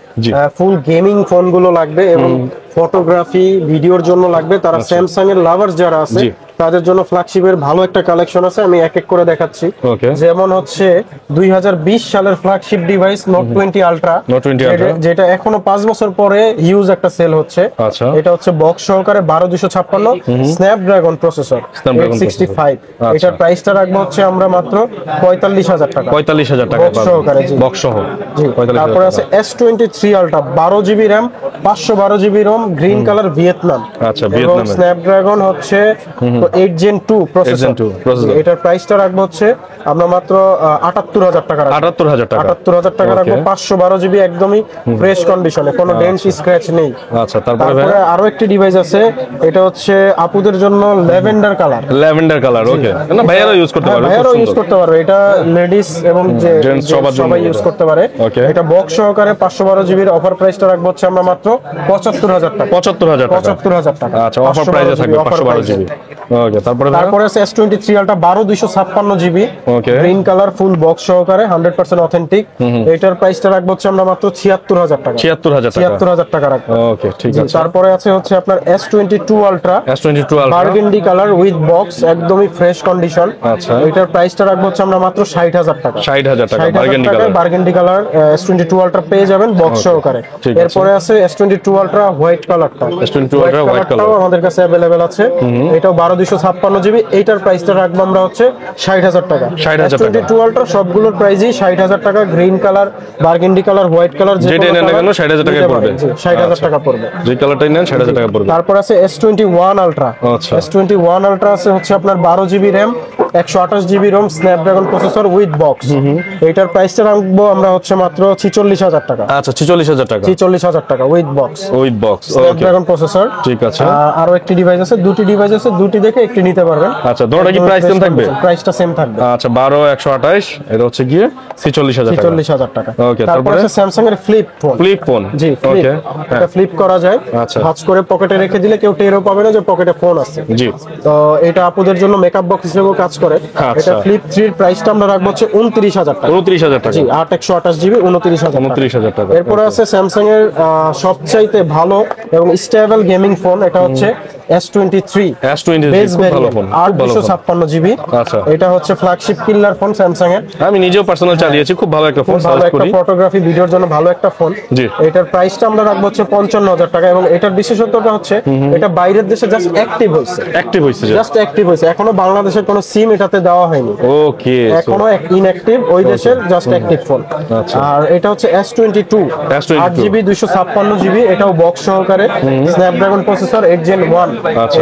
Speaker 2: ফুল গেমিং ফোন গুলো লাগবে এবং ফটোগ্রাফি ভিডিওর জন্য লাগবে, তারা স্যামসাং এর লাভার্স যারা আছে তাদের জন্য ফ্ল্যাগশিপের ভালো একটা কালেকশন আছে। আমি এক এক করে দেখাচ্ছি। যেমন হচ্ছে 2020 সালের ফ্ল্যাগশিপ ডিভাইস নোট 20 আলট্রা, যেটা এখনো 5 বছর পরে হিউজ একটা সেল হচ্ছে। এটা হচ্ছে বক্স সহকারে 12256 স্ন্যাপড্রাগন প্রসেসর 865। এটার প্রাইসটা রাখবো হচ্ছে আমরা মাত্র 45,000 টাকা।
Speaker 1: 45,000 টাকা
Speaker 2: বক্স সহকারে,
Speaker 1: বক্স সহ।
Speaker 2: জি, তারপরে আছে S23 ultra 12GB RAM 512GB ROM green colour Vietnam.
Speaker 1: আচ্ছা,
Speaker 2: ভিয়েতনাম স্ন্যাপড্রাগন হচ্ছে, তো 8 Gen 2 প্রসেসর। এটার প্রাইসটা রাখবো হচ্ছে আমরা মাত্র 78000 টাকা রাখবো।
Speaker 1: 78000 টাকা।
Speaker 2: 78000 টাকা রাখবো। 512 জিবি একদমই ফ্রেশ কন্ডিশনে, কোনো ডেন্ট স্ক্র্যাচ নেই।
Speaker 1: আচ্ছা, তারপরে
Speaker 2: আরো একটি ডিভাইস আছে, এটা হচ্ছে আপুদের জন্য ল্যাভেন্ডার কালার।
Speaker 1: ল্যাভেন্ডার কালার, ওকে। না ভাইয়ারা ইউজ করতে পারবে,
Speaker 2: ভাইয়ারা ইউজ করতে পারবে। এটা লেডিস এবং
Speaker 1: জেন্টস
Speaker 2: সবাই ইউজ করতে পারে। এটা বক্স সহকারে 512 জিবির অফার প্রাইসটা রাখবো হচ্ছে আমরা মাত্র 75000 টাকা।
Speaker 1: 75000 টাকা। আচ্ছা, অফার প্রাইসে থাকবে 512 জিবি। ওকে, তারপরে আছে S23 Ultra 12256 GB, green colour, full box সহকারে 100% অথেন্টিক। এটার প্রাইসটা রাখবো হচ্ছে আমরা মাত্র 76000 টাকা। 76000 টাকা রাখবো। ওকে, ঠিক আছে।
Speaker 2: তারপরে আছে হচ্ছে আপনার S22 Ultra burgundy colour with box, একদমই ফ্রেশ কন্ডিশন।
Speaker 1: আচ্ছা,
Speaker 2: এটার প্রাইসটা রাখবো হচ্ছে আমরা মাত্র 60000 টাকা।
Speaker 1: 60000 টাকা
Speaker 2: বার্গেন্ডি কালার S22 Ultra পেয়ে যাবেন বক্স সহকারে। এরপরে আছে S22 Ultra হোয়াইট কালারটা।
Speaker 1: S22 Ultra হোয়াইট কালার
Speaker 2: আমাদের কাছে अवेलेबल আছে। এটাও 12256 জিবি। এইটার প্রাইসটা রাখবো আমরা হচ্ছে 60000 টাকা।
Speaker 1: 60000 টাকা।
Speaker 2: S22 Ultra সবগুলোর প্রাইসই 60000 টাকা। Green colour, burgundy colour, white colour,
Speaker 1: যেটা নেন না কেন 60000 টাকা পড়বে।
Speaker 2: 60000 টাকা পড়বে।
Speaker 1: যে কালারটাই নেন 60000 টাকা পড়বে।
Speaker 2: তারপর আছে S21 Ultra।
Speaker 1: আচ্ছা,
Speaker 2: S21 Ultra আছে হচ্ছে আপনার 12 GB RAM, 128 GB ROM, Snapdragon processor with box. এটার প্রাইসটা রাখবো আমরা হচ্ছে মাত্র 46000 টাকা।
Speaker 1: আচ্ছা, 46000 টাকা।
Speaker 2: 46000 টাকা উইথ বক্স। স্ন্যাপড্রাগন প্রসেসর, ঠিক আছে। আরো একটি ডিভাইস আছে, দুটি ডিভাইস আছে, দুটি দেখে একটি নিতে পারবেন।
Speaker 1: আচ্ছা, দুটোটা কি প্রাইস সেম থাকবে?
Speaker 2: প্রাইসটা সেম থাকবে।
Speaker 1: আচ্ছা, 12 128, এটা হচ্ছে গিয়ে 46000 টাকা। ওকে,
Speaker 2: তারপরে আছে স্যামসাং এর ফ্লিপ ফোন। জি, ওকে, এটা ফ্লিপ করা যায়।
Speaker 1: আচ্ছা,
Speaker 2: ভাঁজ করে পকেটে রেখে দিলে কেউ টেরও পাবে না যে পকেটে ফোন আছে।
Speaker 1: জি,
Speaker 2: তো এটা আপুদের জন্য মেকআপ বক্স হিসেবেও কাজ করে। এটা ফ্লিপ 3 এর প্রাইসটা আমরা রাখবো হচ্ছে 29000 টাকা।
Speaker 1: 29000 টাকা।
Speaker 2: জি, 128 জিবি 29000 টাকা। এরপর আছে স্যামসাং এর সবচাইতে ভালো এবং স্টেবল গেমিং ফোন, এটা হচ্ছে S23
Speaker 1: খুব ভালো ফোন,
Speaker 2: 8256 জিবি।
Speaker 1: আচ্ছা,
Speaker 2: এটা হচ্ছে ফ্ল্যাগশিপ কিলার ফোন স্যামসাং এর।
Speaker 1: আমি নিজেও পার্সোনাল চালিয়েছি, খুব ভালো একটা ফোন,
Speaker 2: ভালো একটা ফটোগ্রাফি ভিডিওর জন্য ভালো একটা ফোন।
Speaker 1: জি,
Speaker 2: এটার প্রাইসটা আমরা রাখবো হচ্ছে 55000 টাকা। এবং এটার বিশেষত্বটা হচ্ছে এটা বাইরের দেশে জাস্ট অ্যাক্টিভ হয়েছে, এখনো বাংলাদেশের কোনো সিম এটাতে দেওয়া হয়নি।
Speaker 1: ওকে,
Speaker 2: এখনো ইনঅ্যাক্টিভ, ওই দেশের জাস্ট অ্যাক্টিভ ফোন। আর এটা হচ্ছে S22 8GB 256 জিবি, এটাও বক্স সহকারে, স্ন্যাপড্রাগন প্রসেসর 8 Gen 1।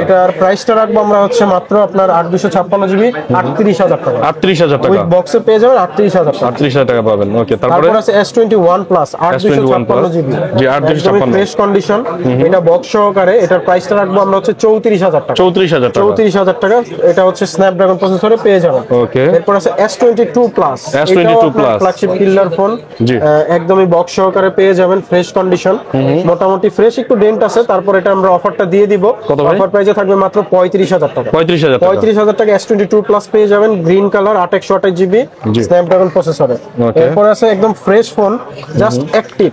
Speaker 2: এটার প্রাইসটা রাখবো আমরা হচ্ছে মাত্র আপনার 8256 জিবি 38000 টাকা।
Speaker 1: 38000 টাকা
Speaker 2: উইথ বক্সে পেয়ে যাবেন 38000 টাকা।
Speaker 1: 38000 টাকা পাবেন। ওকে,
Speaker 2: তারপর আছে S21 প্লাস 8256 জিবি।
Speaker 1: জি, 8256
Speaker 2: ফ্রেশ কন্ডিশন, এটা বক্স সহকারে। এটার প্রাইসটা রাখবো আমরা হচ্ছে 34000 টাকা। 34000 টাকা। এটা হচ্ছে স্ন্যাপড্রাগন প্রসেসরে পেয়ে যাবেন।
Speaker 1: ওকে,
Speaker 2: এরপর আছে S22 plus. Flagship killer phone, একদমই বক্স সহকারে পেয়ে যাবেন, ফ্রেশ কন্ডিশন, মোটামুটি ফ্রেশ, একটু ডেন্ট আছে। তারপর এটা আমরা অফারটা দিয়ে দিব। অফার প্রাইসে থাকবে মাত্র 35000 টাকা। 35000 টাকা S22 প্লাস পেয়ে যাবেন, গ্রিন কালার, 828 জিবি, স্ন্যাপড্রাগন প্রসেসরে। এরপর আছে একদম fresh phone, just active.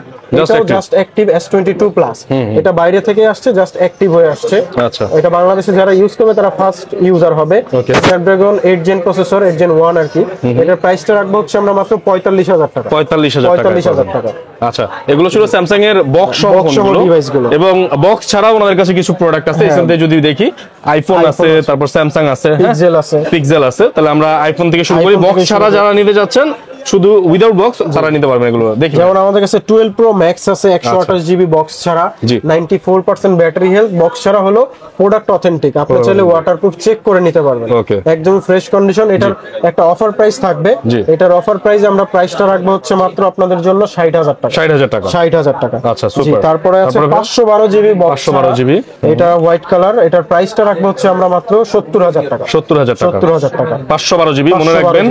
Speaker 2: Just active S22 plus. এটা বাইরে থেকে আসছে, জাস্ট অ্যাক্টিভ হয়ে আসছে।
Speaker 1: আচ্ছা,
Speaker 2: এটা বাংলাদেশে যারা ইউজ করবে তারা ফার্স্ট ইউজার হবে। স্ন্যাপড্রাগন 8 Gen প্রসেসর, 8 Gen 1 আর কি। এটার প্রাইসটা রাখবো হচ্ছে আমরা মাত্র 45000 টাকা। 45000 টাকা।
Speaker 1: আচ্ছা, এগুলো ছিল স্যামসাং এর বক্স সহ ডিভাইসগুলো। এবং বক্স ছাড়াও ওনাদের কাছে কিছু প্রোডাক্ট আছে। এখান থেকে যদি দেখি, আইফোন আছে, তারপর স্যামসাং আছে, পিক্সেল আছে। তাহলে আমরা আইফোন থেকে শুরু করি। বক্স ছাড়া যারা নিতে যাচ্ছেন, শুধু উইদাউট বক্স তারা নিতে পারবেন এগুলো। দেখি,
Speaker 2: যেমন আমাদের কাছে 12 Pro Max আছে 128 জিবি বক্স ছাড়া, 94% ব্যাটারি হেলথ। বক্স ছাড়া হলো প্রোডাক্ট অথেন্টিক, আপনি চাইলে ওয়াটারপ্রুফ চেক করে নিতে পারবেন, একদম ফ্রেশ কন্ডিশন। এটার একটা অফার প্রাইস থাকবে। এটার অফার প্রাইস আমরা প্রাইসটা রাখবো হচ্ছে মাত্র আপনাদের জন্য 60000 টাকা। 60000 টাকা।
Speaker 1: আচ্ছা, সুপার।
Speaker 2: তারপরে আছে 512 জিবি বক্স, 512 জিবি, এটা হোয়াইট কালার। এটার প্রাইসটা রাখবো হচ্ছে আমরা মাত্র 70000 টাকা। 70000 টাকা।
Speaker 1: 512 জিবি মনে রাখবেন।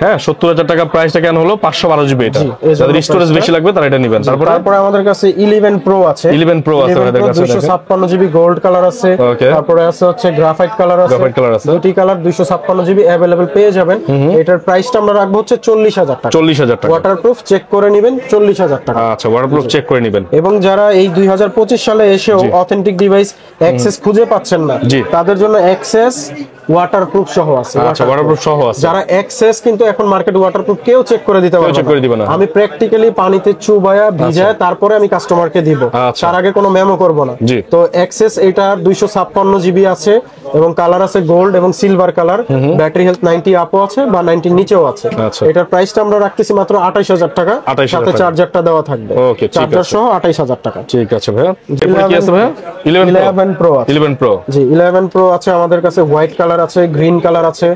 Speaker 1: হ্যাঁ, 70000 টাকা প্রাইসটা কেন হলো? 512 জিবি। এটা যাদের স্টোরেজ বেশি লাগবে তারা এটা নেবেন।
Speaker 2: তারপরে আমাদের কাছে 11 Pro আছে।
Speaker 1: 11 Pro আছে আমাদের কাছে,
Speaker 2: 256 জিবি গোল্ড কালার আছে। তারপরে আছে হচ্ছে গ্রাফাইট কালার আছে। দুটি কালার 256 জিবি अवेलेबल পেয়ে যাবেন। এটার প্রাইসটা আমরা রাখবো হচ্ছে 40000 টাকা। 40000 টাকা। ওয়াটারপ্রুফ চেক করে নেবেন, 40000 টাকা।
Speaker 1: আচ্ছা, ওয়াটারপ্রুফ চেক করে নেবেন।
Speaker 2: এবং যারা এই 2025 সালে এসেও অথেন্টিক ডিভাইস অ্যাক্সেস খুঁজে পাচ্ছেন না, তাদের জন্য অ্যাক্সেস ওয়াটারপ্রুফ সহ আছে।
Speaker 1: আচ্ছা, ওয়াটারপ্রুফ সহ আছে।
Speaker 2: যারা অ্যাক্সেস কিন্তু এখন মার্কেট ওয়াটারপ্রুফ কেউ চেক করে দিতে পারবে না। আমি প্র্যাকটিক্যালি পানিতে চুবায়া ভিজায় তারপরে আমি কাস্টমারকে দিব, তার আগে কোনো মেমো করব না। তো অ্যাক্সেস এটা 256 জিবি আছে, এবং কালার আছে গোল্ড এবং সিলভার কালার। ব্যাটারি হেলথ 90 আপও আছে বা 90 নিচেও আছে। এটার প্রাইসটা আমরা রাখতেছি মাত্র 28000 টাকা, সাথে চার্জারটা দেওয়া থাকবে।
Speaker 1: ওকে,
Speaker 2: চার্জার সহ 28000 টাকা।
Speaker 1: ঠিক আছে ভাইয়া। এরপর কি আছে ভাইয়া?
Speaker 2: 11 প্রো আছে।
Speaker 1: 11 প্রো,
Speaker 2: জি 11 প্রো আছে আমাদের কাছে, হোয়াইট কালার আছে, গ্রিন কালার আছে,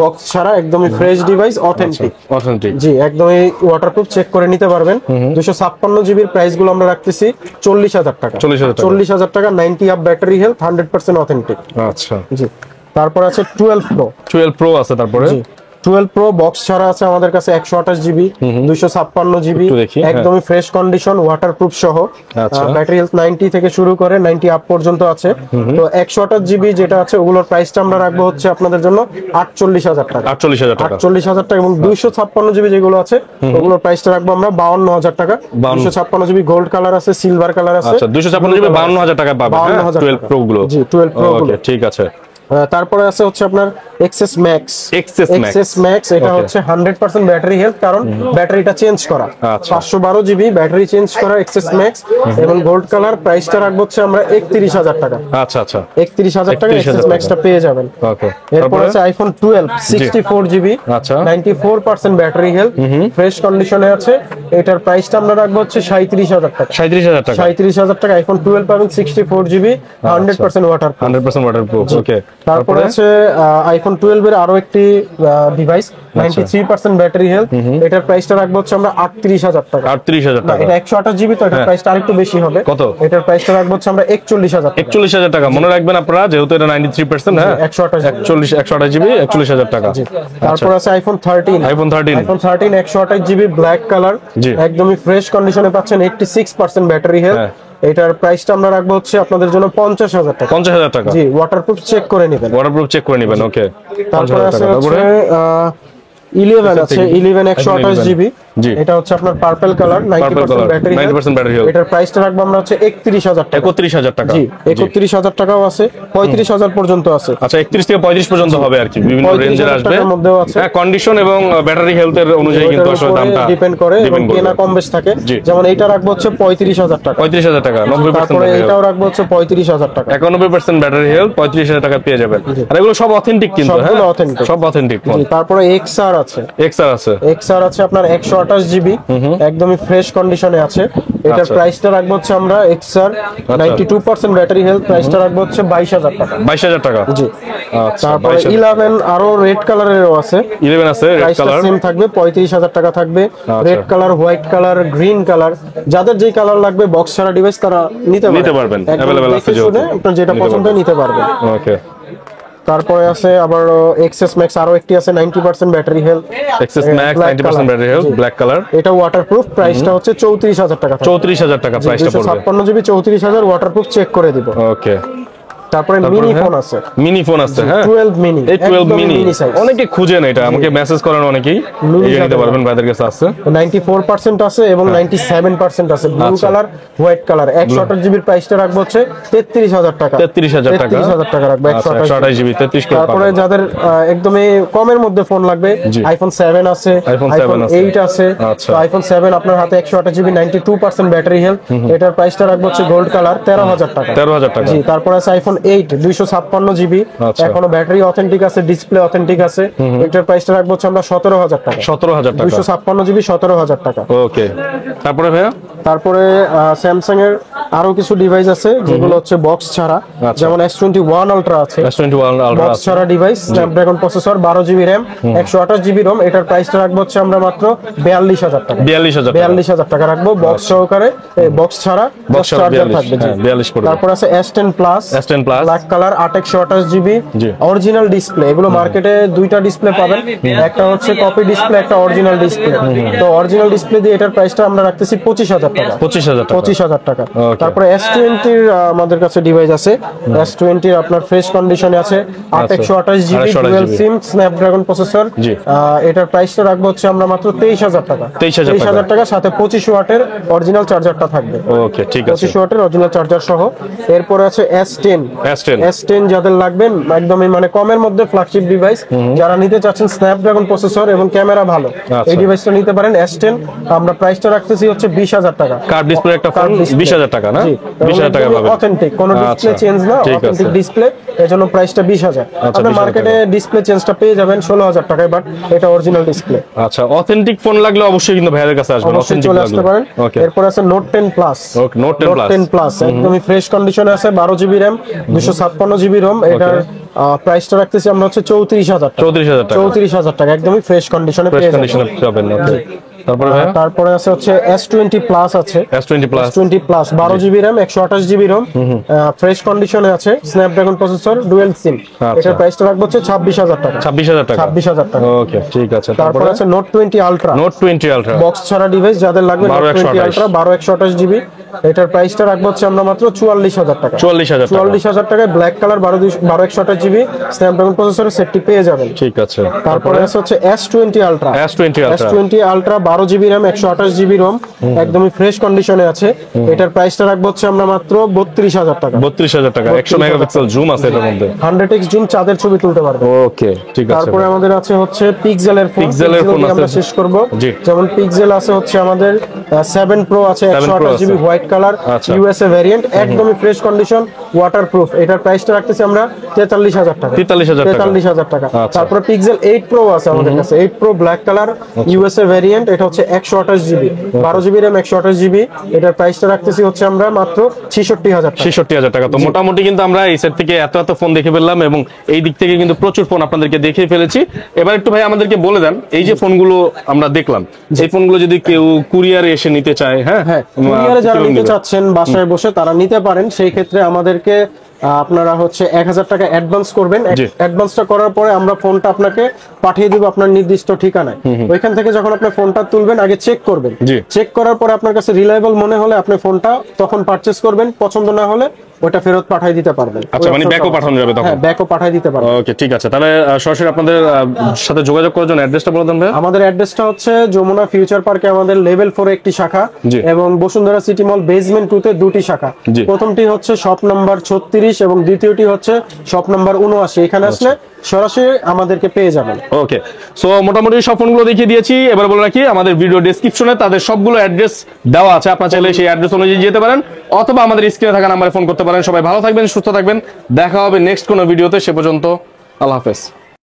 Speaker 2: বক্স ছাড়া একদমই ফ্রেশ ডিভাইস, অথেন্টিক। জি একদমই ওয়াটারপ্রুফ, চেক করে নিতে পারবেন। 256 জিবির প্রাইস গুলো আমরা রাখতেছি 40000 টাকা। 40000 টাকা, 90 আপ ব্যাটারি হেলথ, 100% অথেন্টিক।
Speaker 1: আচ্ছা
Speaker 2: জি। তারপর আছে 12 প্রো।
Speaker 1: 12 প্রো আছে তারপরে?
Speaker 2: জি 12 প্রো বক্স ছাড়া আছে আমাদের কাছে 128 জিবি, 256 জিবি, একদমই ফ্রেশ কন্ডিশন, ওয়াটারপ্রুফ সহ। ব্যাটারি হেলথ 90 থেকে শুরু করে 90 আপ পর্যন্ত আছে। তো 128 জিবি যেটা আছে ওগুলোর প্রাইসটা আমরা রাখবো হচ্ছে আপনাদের জন্য 48000 টাকা। 48000 টাকা। এবং 256 জিবি যেগুলো আছে ওগুলোর প্রাইসটা রাখবো আমরা 52000 টাকা। 256 জিবি গোল্ড কালার আছে, সিলভার কালার আছে।
Speaker 1: আচ্ছা 256 জিবি 52000 টাকা পাবেন। 12 প্রো গুলো।
Speaker 2: জি 12 প্রো গুলো।
Speaker 1: ঠিক আছে।
Speaker 2: তারপরে আছে হচ্ছে আপনার এক্সএস ম্যাক্স। এটা হচ্ছে 100% ব্যাটারি হেলথ, কারণ ব্যাটারিটা চেঞ্জ করা। 512 জিবি ব্যাটারি চেঞ্জ করা এক্সএস ম্যাক্স এবং গোল্ড কালার। প্রাইসটা রাখবো হচ্ছে আমরা 31000 টাকা।
Speaker 1: আচ্ছা আচ্ছা,
Speaker 2: 31000 টাকা এক্সএস ম্যাক্সটা পেয়ে যাবেন।
Speaker 1: ওকে।
Speaker 2: এরপর আছে iPhone 12 64 GB, 94% battery health, fresh কন্ডিশনে আছে। এটার প্রাইসটা আমরা রাখবো হচ্ছে 37000 টাকা। 37000 টাকা আইফোন 12 পাবেন 64 জিবি, 100% ওয়াটারপ্রুফ।
Speaker 1: ওকে।
Speaker 2: তারপরে আছে আইফোন 12 এর আরো একটি ডিভাইস, 93% ব্যাটারি হেলথ। এটার প্রাইসটা রাখবো হচ্ছে আমরা 38000 টাকা।
Speaker 1: 38000 টাকা।
Speaker 2: এটা 128 জিবি, তো এটার প্রাইসটা আরেকটু বেশি হবে।
Speaker 1: কত?
Speaker 2: এটার প্রাইসটা রাখবো হচ্ছে আমরা 41000 টাকা।
Speaker 1: 41000 টাকা মনে রাখবেন আপনারা, যেহেতু এটা 93%। হ্যাঁ 128 জিবি 41000 টাকা।
Speaker 2: তারপর আছে iPhone 13।
Speaker 1: IPhone 13
Speaker 2: 128 GB black colour, একদমই ফ্রেশ কন্ডিশনে পাচ্ছেন, 86% ব্যাটারি হেলথ। এটার প্রাইসটা আমরা রাখবো হচ্ছে আপনাদের জন্য 50000 টাকা।
Speaker 1: 50000 টাকা।
Speaker 2: জি ওয়াটারপ্রুফ চেক করে নেবেন। ওকে। তারপরে আছে 11 আছে, 11 128 জিবি। এটা হচ্ছে আপনার পার্পল কালার, 90% ব্যাটারি হেলথ। এটার প্রাইসটা রাখবো আমরা হচ্ছে 31000 টাকা।
Speaker 1: 31000 টাকা।
Speaker 2: জি 31000 টাকাও আছে, 35000 পর্যন্ত আছে।
Speaker 1: আচ্ছা 31 থেকে 35 পর্যন্ত হবে আর কি, বিভিন্ন রেঞ্জের আসবে। হ্যাঁ কন্ডিশন এবং ব্যাটারি হেলথের অনুযায়ী কিন্তু আসলে দামটা
Speaker 2: ডিপেন্ড করে এবং কেনা কম বেশ থাকে। যেমন এইটা রাখবো হচ্ছে 35000 টাকা।
Speaker 1: 35000 টাকা। 90%।
Speaker 2: তারপরে এটাও রাখবো হচ্ছে 35000 টাকা।
Speaker 1: 91% ব্যাটারি হেলথ, 35000 টাকা পেয়ে যাবেন। আর এগুলো সব অথেন্টিক কিন্তু। হ্যাঁ সব অথেন্টিক।
Speaker 2: তারপরে XR আছে। XR আছে আপনার 128 জিবি, একদমই ফ্রেশ কন্ডিশনে আছে। এটার প্রাইসটা রাখবো হচ্ছে আমরা XR 92% ব্যাটারি হেলথ, প্রাইসটা রাখবো হচ্ছে 22000 টাকা।
Speaker 1: 22000 টাকা।
Speaker 2: জি। তারপরে 11 আরো রেড কালারেরও আছে।
Speaker 1: 11 আছে রেড কালার,
Speaker 2: সেম থাকবে, 35000 টাকা থাকবে। Red colour, white colour, green colour, যাদের যেই কালার লাগবে বক্স ছাড়া ডিভাইস তারা নিতে পারবেন। अवेलेबल আছে, আপনার যেটা পছন্দ নিতে পারবেন।
Speaker 1: ওকে।
Speaker 2: তারপরে আছে আবার এক্সএস ম্যাক্স, আরো একটি আছে 90% battery health.
Speaker 1: XS max 90% battery health, black colour.
Speaker 2: এটা ওয়াটারপ্রুফ, প্রাইসটা হচ্ছে 34000 টাকা।
Speaker 1: 34000 টাকা প্রাইসটা পড়বে। 256
Speaker 2: জিবি 34000, ওয়াটারপ্রুফ, চেক করে দিব।
Speaker 1: ওকে।
Speaker 2: তারপরে মিনি ফোন আছে। হ্যাঁ 12 মিনি।
Speaker 1: এই 12 মিনি অনেকে খুঁজেন, এটা আমাকে মেসেজ করেন অনেকেই, এই নিতে পারবেন, ভাইদের কাছে আছে।
Speaker 2: 94% আছে এবং 97% আছে, ব্লু কালার, হোয়াইট কালার। 128 জিবির প্রাইসটা রাখবো হচ্ছে 33000 টাকা।
Speaker 1: 33000 টাকা।
Speaker 2: 33000 টাকা রাখবো
Speaker 1: 128 জিবি 33 করে।
Speaker 2: তারপরে যাদের একদমই কমের মধ্যে ফোন লাগবে, আইফোন 7 আছে, আইফোন 8 আছে। তো আইফোন 7 আপনার হাতে 128 জিবি, 92% ব্যাটারি হেলথ। এটার প্রাইসটা রাখবো হচ্ছে গোল্ড কালার 13000 টাকা।
Speaker 1: 13000 টাকা।
Speaker 2: জি। তারপর আছে আইফোন 8 256 জিবি, এখনো ব্যাটারি অথেন্টিক আছে, ডিসপ্লে অথেন্টিক আছে। এটার প্রাইসটা রাখবো হচ্ছে আমরা 17000 টাকা।
Speaker 1: 17000 টাকা।
Speaker 2: 256 জিবি 17000 টাকা।
Speaker 1: ওকে। তারপরে ভাইয়া
Speaker 2: তারপরে স্যামসাং এর আরো কিছু ডিভাইস আছে যেগুলো হচ্ছে বক্স ছাড়া, যেমন S21 আলট্রা আছে।
Speaker 1: S21 আলট্রা
Speaker 2: বক্স ছাড়া device, Snapdragon processor, 12 GB RAM, 128 GB ROM. এটার প্রাইসটা রাখবো হচ্ছে আমরা মাত্র 42000 টাকা। 42000 টাকা রাখবো বক্স সহকারে, বক্স ছাড়া চার্জার থাকবে।
Speaker 1: 42 পড়বে।
Speaker 2: তারপর আছে S10 plus, black colour, 128 GB, original display. এগুলো মার্কেটে দুইটা ডিসপ্লে পাবেন, একটা হচ্ছে কপি ডিসপ্লে, একটা অরিজিনাল ডিসপ্লে। তো অরিজিনাল ডিসপ্লে দিয়ে এটার প্রাইসটা আমরা রাখতেছি 25000 টাকা। 25000 টাকা। তারপরে S20 এর আমাদের কাছে ডিভাইস আছে। S20 এর আপনার ফ্রেশ কন্ডিশনে আছে, 128 GB, dual SIM, Snapdragon processor. এটার প্রাইসটা রাখবো হচ্ছে আমরা মাত্র 23000 টাকা। 23000 টাকা, সাথে 25 ওয়াটের অরিজিনাল চার্জারটা থাকবে।
Speaker 1: ওকে ঠিক আছে।
Speaker 2: 25 ওয়াটের অরিজিনাল চার্জার সহ। এরপরে আছে S10 S10 যাদের লাগবে একদমই মানে কমের মধ্যে ফ্ল্যাগশিপ ডিভাইস, যারা নিতে চাচ্ছেন স্ন্যাপড্রাগন প্রসেসর এবং ক্যামেরা ভালো, এই ডিভাইসটা নিতে পারেন S10। আমরা প্রাইসটা রাখতেছি হচ্ছে 20,000 টাকা।
Speaker 1: কার্ভ ডিসপ্লে একটা ফোন 20,000 টাকা না? 20,000 টাকা পাবেন।
Speaker 2: অথেন্টিক, কোনো ডিসপ্লে চেঞ্জ না, অথেন্টিক ডিসপ্লে, এজন্য প্রাইসটা 20,000। আপনি মার্কেটে ডিসপ্লে চেঞ্জটা পেয়ে যাবেন 16,000 টাকায়, বাট এটা অরিজিনাল ডিসপ্লে।
Speaker 1: আচ্ছা, অথেন্টিক ফোন লাগলে অবশ্যই কিন্তু ভাইয়ের কাছে আসবেন,
Speaker 2: অবশ্যই চলে আসতে পারেন। এরপর আছে নোট 10 প্লাস।
Speaker 1: নোট 10 প্লাস
Speaker 2: একদমই ফ্রেশ কন্ডিশনে আছে, 12 জিবি র‍্যাম, 256 জিবি রম। এটার প্রাইসটা রাখতেছি আমরা হচ্ছে 34,000 টাকা। 34,000 টাকা একদমই ফ্রেশ কন্ডিশনে পেয়ে যাবেন। তারপরে আছে হচ্ছে S20 প্লাস আছে, S20 plus 12 GB RAM, 128 GB ROM, fresh কন্ডিশনে আছে, স্ন্যাপড্রাগন প্রসেসর, ডুয়াল সিম। এটার প্রাইসটা রাখবো হচ্ছে 26,000 টাকা। 26,000 টাকা।
Speaker 1: ওকে, ঠিক আছে।
Speaker 2: তারপরে আছে নোট 20 আলট্রা। বক্স ছাড়া ডিভাইস যাদের লাগবে, নোট 20 আলট্রা 12 128 জিবি। এটার প্রাইসটা রাখবো হচ্ছে আমরা মাত্র 44,000 টাকা। 44,000 টাকায় ব্ল্যাক কালার 12 128 জিবি স্ন্যাপড্রাগন প্রসেসরের সেটটি পেয়ে যাবেন।
Speaker 1: ঠিক আছে।
Speaker 2: তারপরে আছে হচ্ছে S20 ultra 12 GB RAM, 128 GB ROM, একদমই ফ্রেশ কন্ডিশনে আছে। এটার প্রাইসটা রাখবো হচ্ছে আমরা মাত্র 32,000 টাকা।
Speaker 1: 32,000 টাকা। 100 মেগাপিক্সেল জুম আছে এটার মধ্যে,
Speaker 2: 100x জুম, চাঁদের ছবি তুলতে পারবে।
Speaker 1: ওকে, ঠিক আছে।
Speaker 2: তারপরে আমাদের আছে হচ্ছে পিক্সেলের ফোন আমরা শেষ করব। যেমন পিক্সেল আছে হচ্ছে আমাদের 7 প্রো আছে, 128 GB white colour, USA variant, একদমই ফ্রেশ কন্ডিশন, ওয়াটারপ্রুফ। এটার প্রাইসটা রাখতেছি আমরা 43,000 টাকা। 43,000 টাকা। তারপরে পিক্সেল 8 প্রো আছে আমাদের কাছে, 8 pro black colour, USA variant, এটা হচ্ছে 128 জিবি, 12 জিবি র‍্যাম, 128 জিবি। এটার প্রাইসটা রাখতেছি হচ্ছে আমরা মাত্র 66,000 টাকা।
Speaker 1: তো মোটামুটি কিন্তু আমরা এই সেট থেকে এত ফোন দেখে ফেললাম এবং এই দিক থেকে কিন্তু প্রচুর ফোন আপনাদেরকে দেখিয়ে ফেলেছি। এবার একটু ভাই আমাদেরকে বলে দেন, এই যে ফোনগুলো আমরা দেখলাম, এই ফোনগুলো যদি কেউ কুরিয়ারে এসে নিতে চায়, হ্যাঁ
Speaker 2: কুরিয়ারে যারা নিতে চাচ্ছেন বাসায় বসে তারা নিতে পারেন। সেই ক্ষেত্রে আমাদেরকে আপনারা হচ্ছে 1,000 টাকা অ্যাডভান্স করবেন। অ্যাডভান্সটা করার পরে আমরা ফোনটা আপনাকে পাঠিয়ে দিব আপনার নির্দিষ্ট ঠিকানায়। ওইখান থেকে যখন আপনি ফোনটা তুলবেন আগে চেক করবেন, চেক করার পরে আপনার কাছে রিলায়েবল মনে হলে আপনি ফোনটা তখন পারচেজ করবেন, পছন্দ না হলে ওটা ফেরত পাঠিয়ে দিতে পারবেন।
Speaker 1: আচ্ছা, মানে ব্যাকও পাঠানো যাবে তখন?
Speaker 2: হ্যাঁ, ব্যাকও পাঠিয়ে দিতে পারবেন।
Speaker 1: ওকে, ঠিক আছে। তাহলে সরাসরি আপনাদের সাথে যোগাযোগ করার জন্য অ্যাড্রেসটা বলে দেন ভাই।
Speaker 2: আমাদের অ্যাড্রেসটা হচ্ছে যমুনা ফিউচার পার্কে আমাদের লেভেল 4 একটি শাখা এবং বসুন্ধরা সিটি মল বেসমেন্ট 2 তে দুটি শাখা। প্রথমটি হচ্ছে শপ নাম্বার 36 এবং দ্বিতীয়টি হচ্ছে শপ নাম্বার 79। এখানে আসলে সরাসরি আমাদেরকে পেয়ে যাবেন।
Speaker 1: ওকে, সো মোটামুটি সব ফোনগুলো দেখিয়ে দিয়েছি। এবার বলে রাখি, আমাদের ভিডিও ডেসক্রিপশনে তাদের সবগুলো অ্যাড্রেস দেওয়া আছে, আপনারা চাইলে সেই অ্যাড্রেস অনুযায়ী যেতে পারেন অথবা আমাদের স্ক্রিনে থাকা নাম্বারে ফোন করতে পারেন। সবাই ভালো থাকবেন, সুস্থ থাকবেন, দেখা হবে নেক্সট কোনো ভিডিওতে। সে পর্যন্ত আল্লাহ হাফেজ।